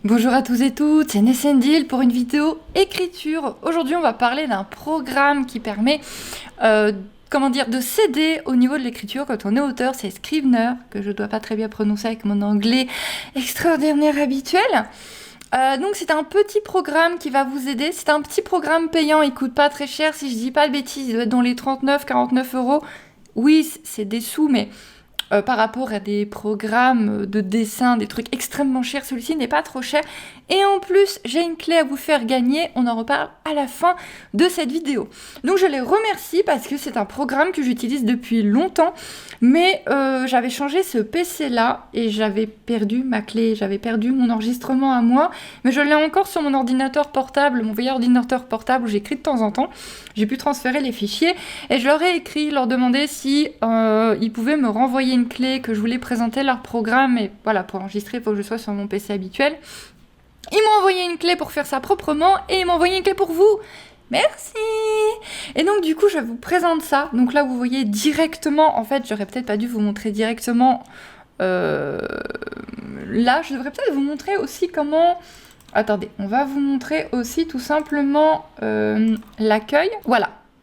Bonjour à tous et toutes, c'est Nessendil pour une vidéo écriture. Aujourd'hui, on va parler d'un programme qui permet de s'aider au niveau de l'écriture quand on est auteur. C'est Scrivener, que je ne dois pas très bien prononcer avec mon anglais extraordinaire habituel. Donc c'est un petit programme qui va vous aider. C'est un petit programme payant, il coûte pas très cher. Si je dis pas de bêtises, il doit être dans les 39-49 euros. Oui, c'est des sous, mais par rapport à des programmes de dessin, des trucs extrêmement chers, celui-ci n'est pas trop cher. Et en plus, j'ai une clé à vous faire gagner, on en reparle à la fin de cette vidéo. Donc je les remercie parce que c'est un programme que j'utilise depuis longtemps, mais j'avais changé ce PC-là et j'avais perdu ma clé, j'avais perdu mon enregistrement à moi, mais je l'ai encore sur mon ordinateur portable, mon vieil ordinateur portable où j'écris de temps en temps. J'ai pu transférer les fichiers et je leur ai écrit, leur demander si ils pouvaient me renvoyer une clé, que je voulais présenter leur programme, et voilà, pour enregistrer, il faut que je sois sur mon PC habituel. Ils m'ont envoyé une clé pour faire ça proprement et ils m'ont envoyé une clé pour vous. Merci. Et donc du coup, je vous présente ça. Donc là, vous voyez directement, en fait, j'aurais peut-être pas dû vous montrer directement. Là, je devrais peut-être vous montrer aussi comment... Attendez, on va vous montrer aussi tout simplement l'accueil.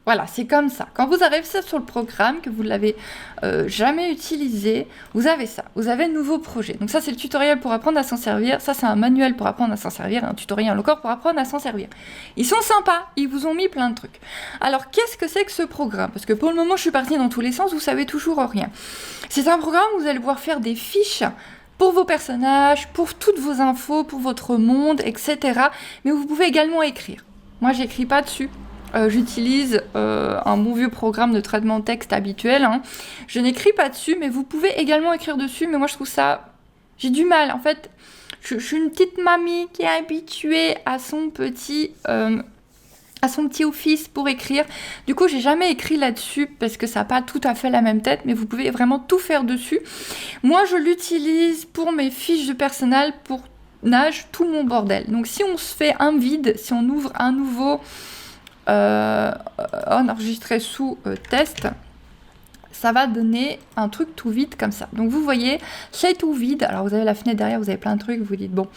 Voilà, c'est comme ça. Quand vous arrivez sur le programme, que vous ne l'avez jamais utilisé, vous avez ça. Vous avez un nouveau projet. Donc ça, c'est le tutoriel pour apprendre à s'en servir. Ça, c'est un manuel pour apprendre à s'en servir. Un tutoriel encore pour apprendre à s'en servir. Ils sont sympas. Ils vous ont mis plein de trucs. Alors, qu'est-ce que c'est que ce programme? Parce que pour le moment, je suis partie dans tous les sens. Vous savez toujours rien. C'est un programme où vous allez pouvoir faire des fiches pour vos personnages, pour toutes vos infos, pour votre monde, etc. Mais vous pouvez également écrire. Moi, j'écris pas dessus. J'utilise un bon vieux programme de traitement de texte habituel. Je n'écris pas dessus, mais vous pouvez également écrire dessus. Mais moi, je trouve ça... J'ai du mal. En fait, je suis une petite mamie qui est habituée à son petit office pour écrire. Du coup, j'ai jamais écrit là-dessus parce que ça n'a pas tout à fait la même tête, mais vous pouvez vraiment tout faire dessus. Moi, je l'utilise pour mes fiches de personnel, pour tout mon bordel. Donc, si on se fait un vide, si on ouvre un nouveau... enregistré sous test, ça va donner un truc tout vide comme ça. Donc vous voyez, c'est tout vide. Alors vous avez la fenêtre derrière, vous avez plein de trucs, vous vous dites bon.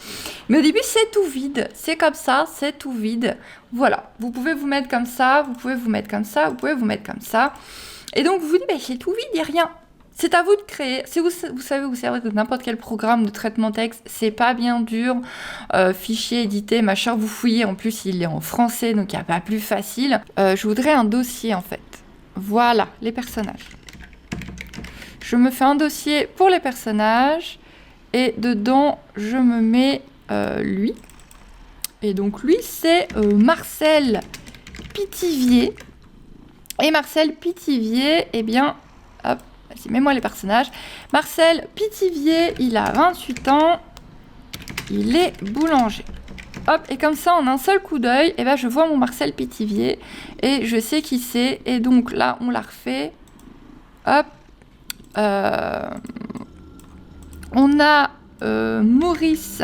Mais au début, c'est tout vide. C'est comme ça, c'est tout vide. Voilà. Vous pouvez vous mettre comme ça, vous pouvez vous mettre comme ça, vous pouvez vous mettre comme ça. Et donc vous vous dites, c'est tout vide, il n'y a rien. C'est à vous de créer. Si vous savez vous servir de n'importe quel programme de traitement texte, c'est pas bien dur. Fichier édité, machin, vous fouillez. En plus, il est en français, donc il n'y a pas plus facile. Je voudrais un dossier, en fait. Voilà, les personnages. Je me fais un dossier pour les personnages. Et dedans, je me mets lui. Et donc, lui, c'est Marcel Pithiviers. Et Marcel Pithiviers, eh bien, hop. Vas-y, mets-moi les personnages. Marcel Pithiviers, il a 28 ans. Il est boulanger. Hop, et comme ça, en un seul coup d'œil, eh ben, je vois mon Marcel Pithiviers et je sais qui c'est. Et donc là, on la refait. Hop. On a Maurice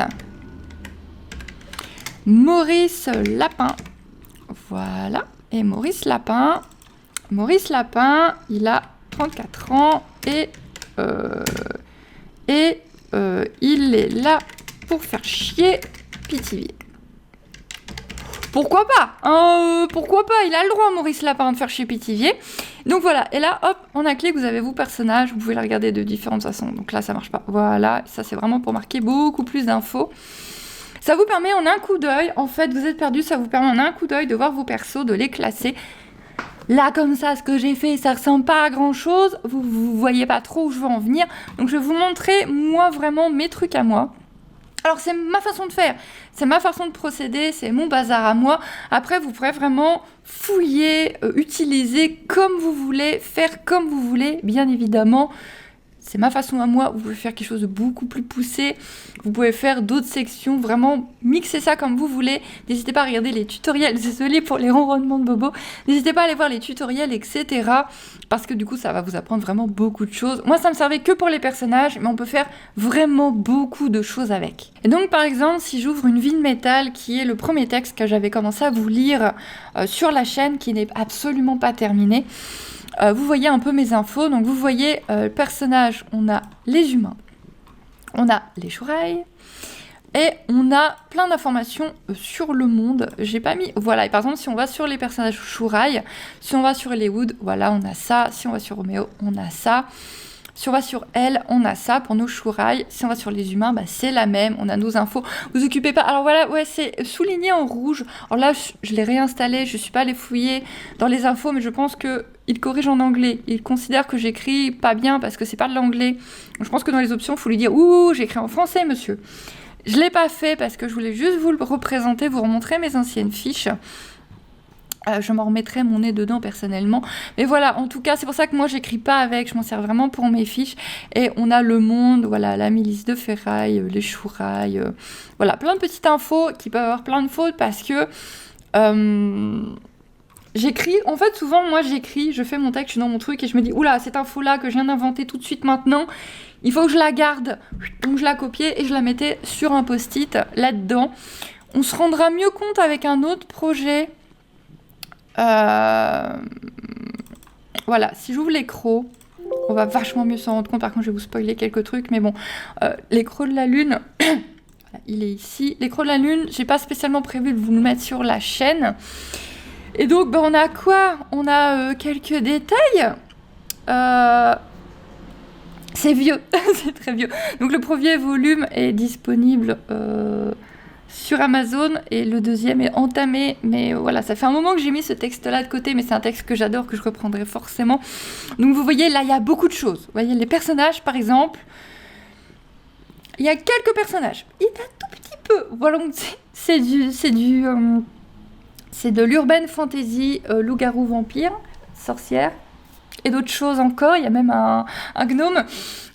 Lapin. Voilà. Et Maurice Lapin, il a 34 ans et il est là pour faire chier Pithiviers. Pourquoi pas pourquoi pas? Il a le droit, Maurice Lapin, de faire chier Pithiviers. Donc voilà, et là, hop, en un clic, vous avez vos personnages, vous pouvez les regarder de différentes façons. Donc là, ça marche pas. Voilà, ça c'est vraiment pour marquer beaucoup plus d'infos. Ça vous permet en un coup d'œil, en fait, vous êtes perdu, ça vous permet en un coup d'œil de voir vos persos, de les classer. Là, comme ça, ce que j'ai fait, ça ressemble pas à grand-chose. Vous voyez pas trop où je veux en venir. Donc, je vais vous montrer, moi, vraiment, mes trucs à moi. Alors, c'est ma façon de faire. C'est ma façon de procéder. C'est mon bazar à moi. Après, vous pourrez vraiment fouiller, utiliser comme vous voulez, faire comme vous voulez, bien évidemment. C'est ma façon à moi, vous pouvez faire quelque chose de beaucoup plus poussé, vous pouvez faire d'autres sections, vraiment mixer ça comme vous voulez. N'hésitez pas à regarder les tutoriels, désolé pour les ronronnements de Bobo, n'hésitez pas à aller voir les tutoriels, etc. Parce que du coup, ça va vous apprendre vraiment beaucoup de choses. Moi, ça me servait que pour les personnages, mais on peut faire vraiment beaucoup de choses avec. Et donc, par exemple, si j'ouvre une vie de métal, qui est le premier texte que j'avais commencé à vous lire sur la chaîne, qui n'est absolument pas terminé, vous voyez un peu mes infos. Donc vous voyez personnages, on a les humains, on a les chourailles, Et on a plein d'informations sur le monde. J'ai pas mis... Voilà, et par exemple, si on va sur les personnages Shuraï, si on va sur les Wood, voilà, on a ça. Si on va sur Roméo, on a ça. Si on va sur elle, on a ça pour nos Shuraï. Si on va sur les humains, c'est la même. On a nos infos. Vous occupez pas... Alors voilà, ouais, c'est souligné en rouge. Alors là, je l'ai réinstallé. Je suis pas allée fouiller dans les infos, mais je pense qu'il corrige en anglais. Il considère que j'écris pas bien parce que c'est pas de l'anglais. Donc je pense que dans les options, il faut lui dire « Ouh, j'écris en français, monsieur ». Je l'ai pas fait parce que je voulais juste vous le représenter, vous remontrer mes anciennes fiches. Je m'en remettrai mon nez dedans personnellement. Mais voilà, en tout cas, c'est pour ça que moi, j'écris pas avec. Je m'en sers vraiment pour mes fiches. Et on a le monde, voilà, la milice de ferraille, les Shuraï. Voilà, plein de petites infos qui peuvent avoir plein de fautes parce que... j'écris, en fait souvent moi j'écris, je fais mon texte, je suis dans mon truc et je me dis oula, cette info là que je viens d'inventer tout de suite maintenant, il faut que je la garde. Donc je la copiais et je la mettais sur un post-it là-dedans. On se rendra mieux compte avec un autre projet. Voilà, si j'ouvre l'écran, on va vachement mieux s'en rendre compte. Par contre, je vais vous spoiler quelques trucs, mais bon, l'écran de la lune, il est ici. L'écran de la lune, j'ai pas spécialement prévu de vous le mettre sur la chaîne. Et donc, on a quoi? On a quelques détails. C'est vieux, c'est très vieux. Donc, le premier volume est disponible sur Amazon et le deuxième est entamé. Mais voilà, ça fait un moment que j'ai mis ce texte-là de côté, mais c'est un texte que j'adore, que je reprendrai forcément. Donc, vous voyez, là, il y a beaucoup de choses. Vous voyez, les personnages, par exemple. Il y a quelques personnages. Il y a un tout petit peu. Voilà, c'est de l'urban fantasy, loup-garou, vampire, sorcière, et d'autres choses encore. Il y a même un gnome.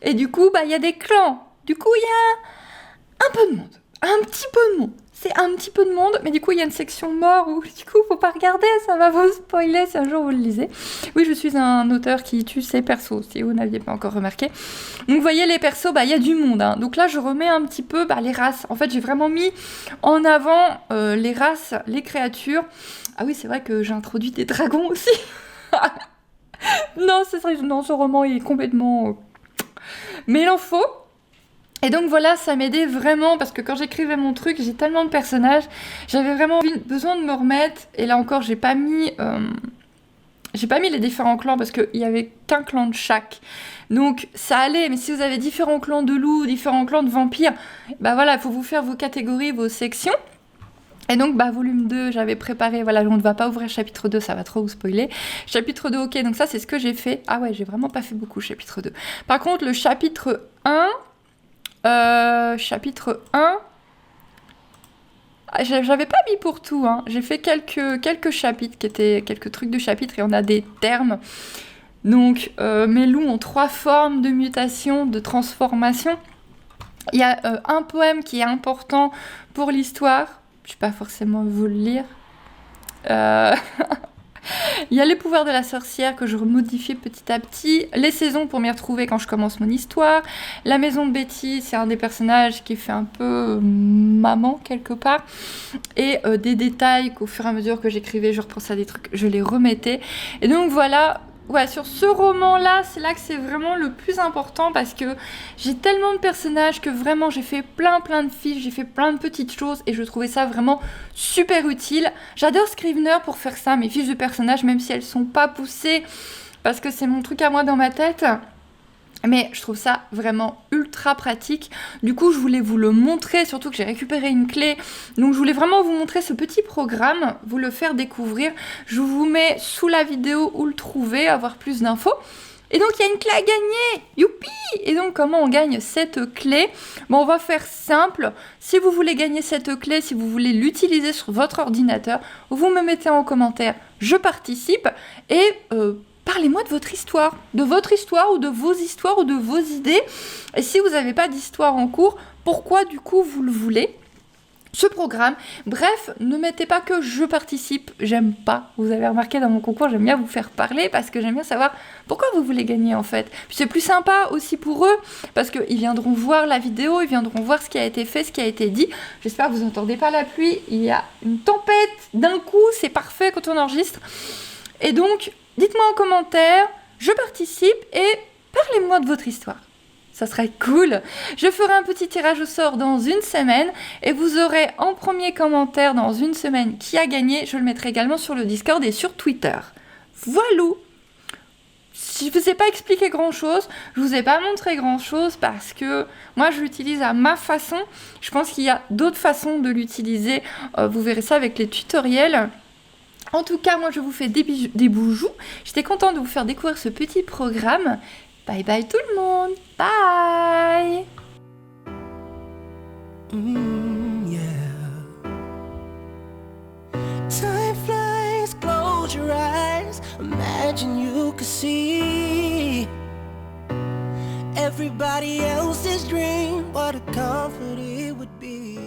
Et du coup, il y a des clans. Du coup, il y a un peu de monde. Un petit peu de monde. C'est un petit peu de monde, mais du coup, il y a une section mort où, du coup, faut pas regarder, ça va vous spoiler si un jour vous le lisez. Oui, je suis un auteur qui tue ses persos, si vous n'aviez pas encore remarqué. Donc, vous voyez, les persos, il y a du monde. Hein. Donc là, je remets un petit peu les races. En fait, j'ai vraiment mis en avant les races, les créatures. Ah oui, c'est vrai que j'ai introduit des dragons aussi. Non, c'est vrai, non, ce roman, il est complètement... Mais il en faut. Et donc voilà, ça m'aidait vraiment parce que quand j'écrivais mon truc, j'ai tellement de personnages, j'avais vraiment besoin de me remettre. Et là encore, j'ai pas mis les différents clans parce qu'il y avait qu'un clan de chaque. Donc ça allait, mais si vous avez différents clans de loups, différents clans de vampires, voilà, il faut vous faire vos catégories, vos sections. Et donc, volume 2, j'avais préparé, voilà, on ne va pas ouvrir chapitre 2, ça va trop vous spoiler. Chapitre 2, ok, donc ça, c'est ce que j'ai fait. Ah ouais, j'ai vraiment pas fait beaucoup, chapitre 2. Par contre, le chapitre 1... chapitre 1... J'avais pas mis pour tout, hein. J'ai fait quelques chapitres, qui étaient quelques trucs de chapitres, et on a des termes. Donc, mes loups ont 3 formes de mutation, de transformation. Il y a un poème qui est important pour l'histoire. Je ne vais pas forcément vous le lire. Il y a les pouvoirs de la sorcière que je modifie petit à petit. Les saisons pour m'y retrouver quand je commence mon histoire. La maison de Betty, c'est un des personnages qui fait un peu maman quelque part. Et des détails qu'au fur et à mesure que j'écrivais, je repensais à des trucs, je les remettais. Et donc voilà... Ouais, sur ce roman-là, c'est là que c'est vraiment le plus important parce que j'ai tellement de personnages que vraiment j'ai fait plein de fiches, j'ai fait plein de petites choses et je trouvais ça vraiment super utile. J'adore Scrivener pour faire ça, mes fiches de personnages, même si elles sont pas poussées parce que c'est mon truc à moi dans ma tête. Mais je trouve ça vraiment ultra pratique. Du coup, je voulais vous le montrer, surtout que j'ai récupéré une clé. Donc, je voulais vraiment vous montrer ce petit programme, vous le faire découvrir. Je vous mets sous la vidéo où le trouver, avoir plus d'infos. Et donc, il y a une clé à gagner. Youpi! Et donc, comment on gagne cette clé? On va faire simple. Si vous voulez gagner cette clé, si vous voulez l'utiliser sur votre ordinateur, vous me mettez en commentaire « Je participe » et... parlez-moi de votre histoire ou de vos histoires ou de vos idées. Et si vous n'avez pas d'histoire en cours, pourquoi du coup vous le voulez? Ce programme, bref, ne mettez pas que je participe, j'aime pas. Vous avez remarqué dans mon concours, j'aime bien vous faire parler parce que j'aime bien savoir pourquoi vous voulez gagner en fait. Puis c'est plus sympa aussi pour eux parce qu'ils viendront voir la vidéo, ils viendront voir ce qui a été fait, ce qui a été dit. J'espère que vous n'entendez pas la pluie, il y a une tempête d'un coup, c'est parfait quand on enregistre. Et donc... dites-moi en commentaire, je participe et parlez-moi de votre histoire. ça serait cool. Je ferai un petit tirage au sort dans une semaine et vous aurez en premier commentaire dans une semaine qui a gagné. Je le mettrai également sur le Discord et sur Twitter. Voilà. Je ne vous ai pas expliqué grand-chose, je ne vous ai pas montré grand-chose parce que moi je l'utilise à ma façon. Je pense qu'il y a d'autres façons de l'utiliser. Vous verrez ça avec les tutoriels. En tout cas, moi je vous fais des boujous. J'étais contente de vous faire découvrir ce petit programme. Bye bye tout le monde. Bye. Time flies, close your eyes. Imagine you could see everybody else's dream. What a comfort it would be.